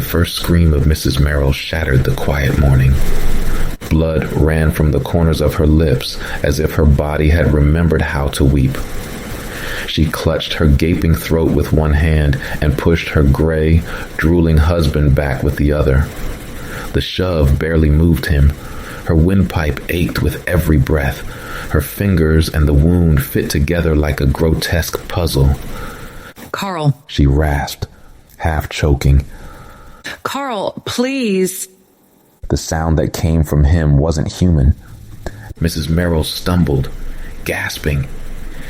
The first scream of Mrs. Merrill shattered the quiet morning. Blood ran from the corners of her lips as if her body had remembered how to weep. She clutched her gaping throat with one hand and pushed her gray, drooling husband back with the other. The shove barely moved him. Her windpipe ached with every breath. Her fingers and the wound fit together like a grotesque puzzle. Carl, she rasped, half choking. Carl, please. The sound that came from him wasn't human. Mrs. Merrill stumbled, gasping.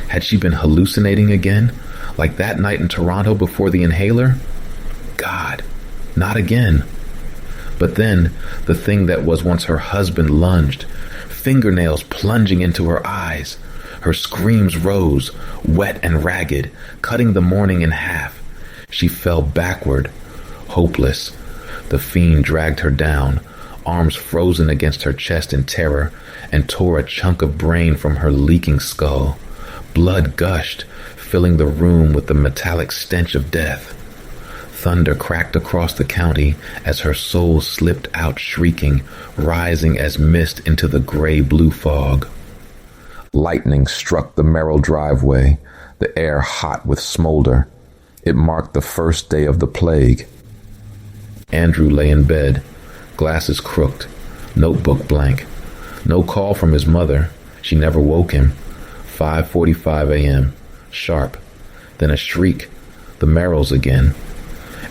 Had she been hallucinating again, like that night in Toronto before the inhaler? God, not again. But then, the thing that was once her husband lunged, fingernails plunging into her eyes. Her screams rose, wet and ragged, cutting the morning in half. She fell backward, hopeless. The fiend dragged her down, arms frozen against her chest in terror, and tore a chunk of brain from her leaking skull. Blood gushed, filling the room with the metallic stench of death. Thunder cracked across the county as her soul slipped out shrieking, rising as mist into the gray-blue fog. Lightning struck the Merrill driveway, the air hot with smolder. It marked the first day of the plague. Andrew lay in bed, glasses crooked, notebook blank. No call from his mother. She never woke him. 5:45 a.m., sharp. Then a shriek. The Merrills again.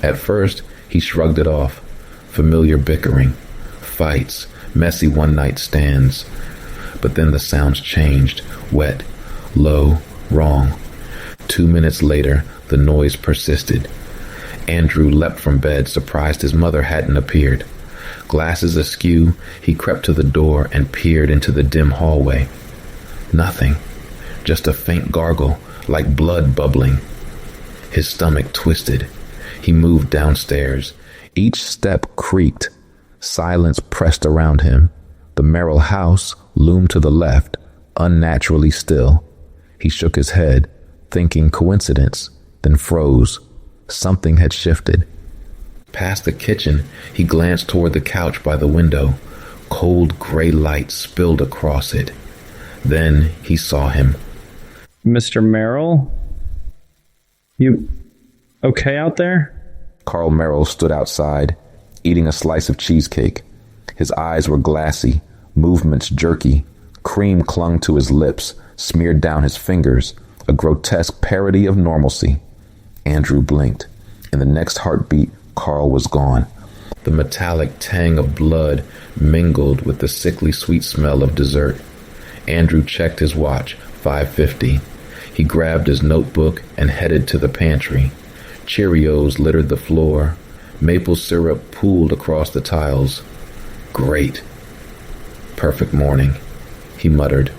At first, he shrugged it off. Familiar bickering, fights, messy one-night stands. But then the sounds changed, wet, low, wrong. 2 minutes later, the noise persisted. Andrew leapt from bed, surprised his mother hadn't appeared. Glasses askew, he crept to the door and peered into the dim hallway. Nothing, just a faint gargle, like blood bubbling. His stomach twisted. He moved downstairs. Each step creaked. Silence pressed around him. The Merrill house loomed to the left, unnaturally still. He shook his head, thinking coincidence, then froze. Something had shifted. Past the kitchen, he glanced toward the couch by the window. Cold gray light spilled across it. Then he saw him. Mr. Merrill? You okay out there? Carl Merrill stood outside, eating a slice of cheesecake. His eyes were glassy, movements jerky. Cream clung to his lips, smeared down his fingers, a grotesque parody of normalcy. Andrew blinked. In the next heartbeat, Carl was gone. The metallic tang of blood mingled with the sickly sweet smell of dessert. Andrew checked his watch, 5:50. He grabbed his notebook and headed to the pantry. Cheerios littered the floor. Maple syrup pooled across the tiles. Great. Perfect morning, he muttered,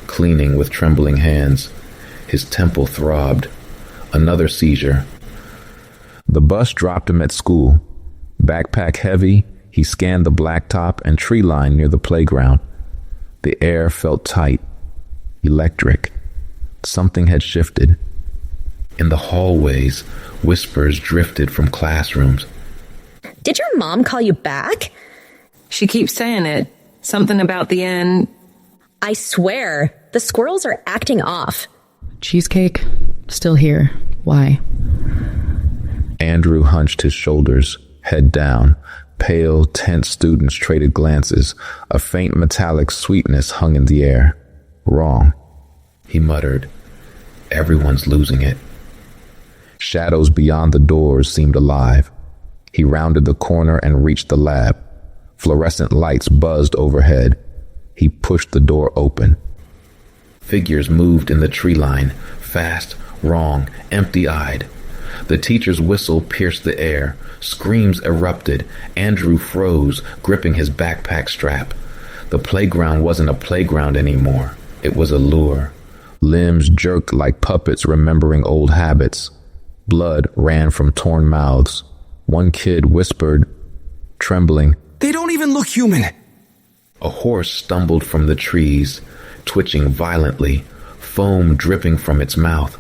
cleaning with trembling hands. His temple throbbed. Another seizure. The bus dropped him at school. Backpack heavy, he scanned the blacktop and tree line near the playground. The air felt tight, electric. Something had shifted. In the hallways, whispers drifted from classrooms. Did your mom call you back? She keeps saying it. Something about the end. I swear, the squirrels are acting off. Cheesecake? Still here. Why? Andrew hunched his shoulders, head down. Pale, tense students traded glances. A faint metallic sweetness hung in the air. Wrong, he muttered. Everyone's losing it. Shadows beyond the doors seemed alive. He rounded the corner and reached the lab. Fluorescent lights buzzed overhead. He pushed the door open. Figures moved in the tree line, fast, wrong, empty-eyed. The teacher's whistle pierced the air. Screams erupted. Andrew froze, gripping his backpack strap. The playground wasn't a playground anymore. It was a lure. Limbs jerked like puppets remembering old habits. Blood ran from torn mouths. One kid whispered, trembling, "They don't even look human." A horse stumbled from the trees, twitching violently, foam dripping from its mouth.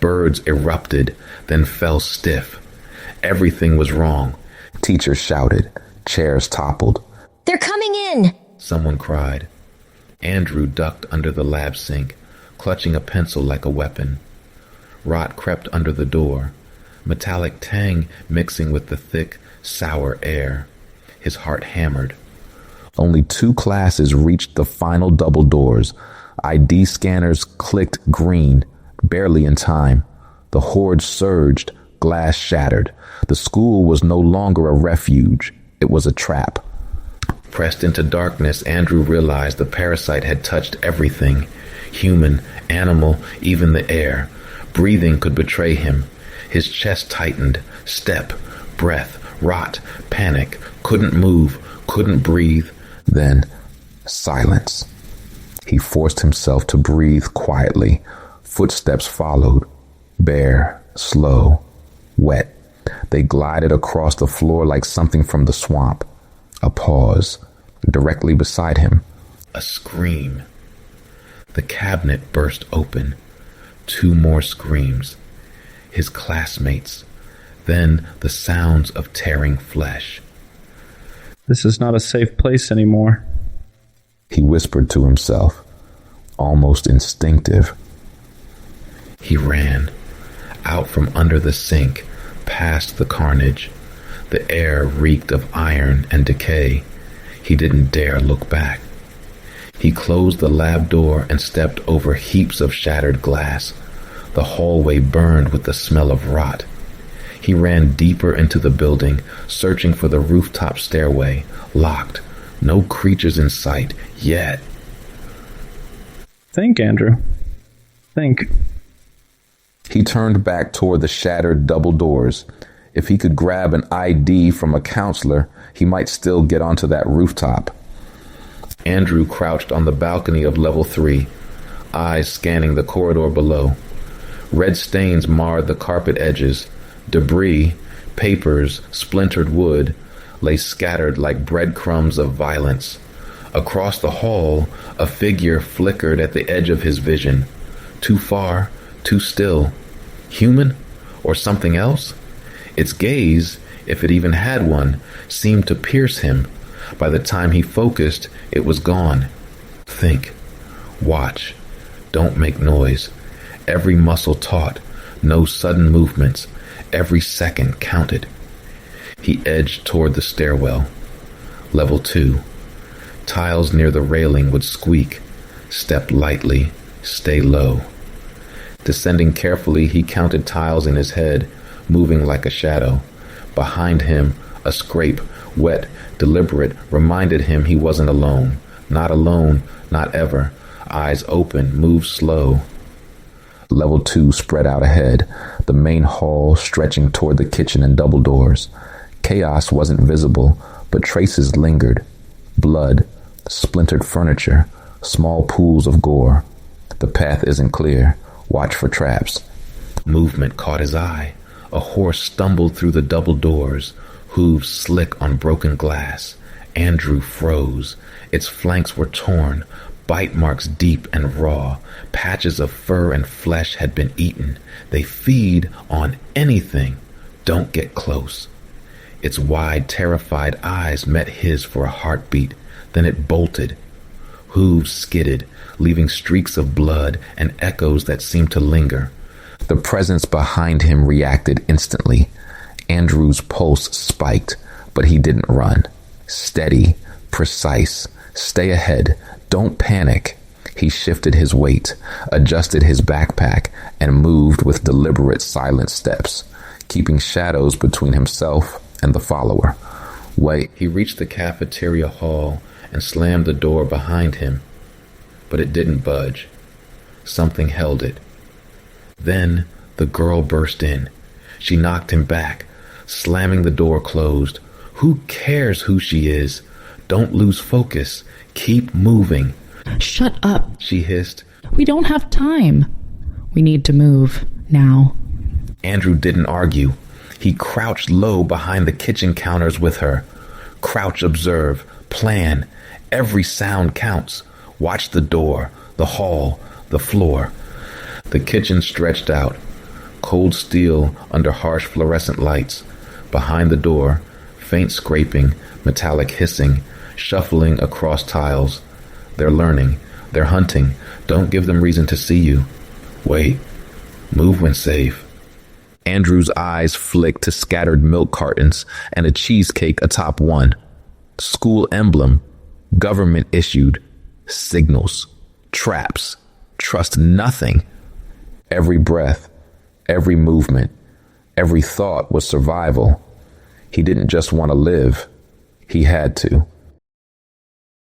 Birds erupted, then fell stiff. Everything was wrong. Teachers shouted. Chairs toppled. They're coming in! Someone cried. Andrew ducked under the lab sink, clutching a pencil like a weapon. Rot crept under the door, metallic tang mixing with the thick, sour air. His heart hammered. Only 2 classes reached the final double doors. ID scanners clicked green, barely in time. The horde surged, glass shattered. The school was no longer a refuge. It was a trap. Pressed into darkness, Andrew realized the parasite had touched everything. Human, animal, even the air. Breathing could betray him. His chest tightened. Step, breath, rot, panic. Couldn't move, couldn't breathe. Then, silence. He forced himself to breathe quietly. Footsteps followed. Bare, slow, wet. They glided across the floor like something from the swamp. A pause. Directly beside him. A scream. The cabinet burst open. 2 more screams. His classmates. Then the sounds of tearing flesh. This is not a safe place anymore, he whispered to himself, almost instinctive. He ran, out from under the sink, past the carnage. The air reeked of iron and decay. He didn't dare look back. He closed the lab door and stepped over heaps of shattered glass. The hallway burned with the smell of rot. He ran deeper into the building, searching for the rooftop stairway. Locked. No creatures in sight, yet. Think, Andrew. Think. He turned back toward the shattered double doors. If he could grab an ID from a counselor, he might still get onto that rooftop. Andrew crouched on the balcony of level 3, eyes scanning the corridor below. Red stains marred the carpet edges. Debris, papers, splintered wood lay scattered like breadcrumbs of violence. Across the hall, a figure flickered at the edge of his vision. Too far, too still. Human? Or something else? Its gaze, if it even had one, seemed to pierce him. By the time he focused, it was gone. Think. Watch. Don't make noise. Every muscle taut. No sudden movements. Every second counted. He edged toward the stairwell. Level 2. Tiles near the railing would squeak. Step lightly. Stay low. Descending carefully, he counted tiles in his head, moving like a shadow. Behind him, a scrape, wet, deliberate, reminded him he wasn't alone. Not alone, not ever. Eyes open, move slow. Level 2 spread out ahead, the main hall stretching toward the kitchen and double doors. Chaos wasn't visible, but traces lingered. Blood, splintered furniture, small pools of gore. The path isn't clear. Watch for traps. Movement caught his eye. A horse stumbled through the double doors, hooves slick on broken glass. Andrew froze. Its flanks were torn, bite marks deep and raw. Patches of fur and flesh had been eaten. They feed on anything. Don't get close. Its wide, terrified eyes met his for a heartbeat. Then it bolted. Hooves skidded, leaving streaks of blood and echoes that seemed to linger. The presence behind him reacted instantly. Andrew's pulse spiked, but he didn't run. Steady, precise. Stay ahead. Don't panic. He shifted his weight, adjusted his backpack, and moved with deliberate, silent steps, keeping shadows between himself and the follower. Wait. He reached the cafeteria hall and slammed the door behind him, but it didn't budge. Something held it. Then the girl burst in. She knocked him back, slamming the door closed. Who cares who she is? Don't lose focus. Keep moving. Shut up, she hissed. We don't have time. We need to move, now. Andrew didn't argue. He crouched low behind the kitchen counters with her. Crouch, observe, plan. Every sound counts. Watch the door, the hall, the floor. The kitchen stretched out, cold steel under harsh fluorescent lights. Behind the door, Faint scraping, metallic hissing, shuffling across tiles. They're learning. They're hunting. Don't give them reason to see you. Wait. Move when safe. Andrew's eyes flicked to scattered milk cartons and a cheesecake atop one. School emblem. Government issued. Signals. Traps. Trust nothing. Every breath. Every movement. Every thought was survival. He didn't just want to live. He had to.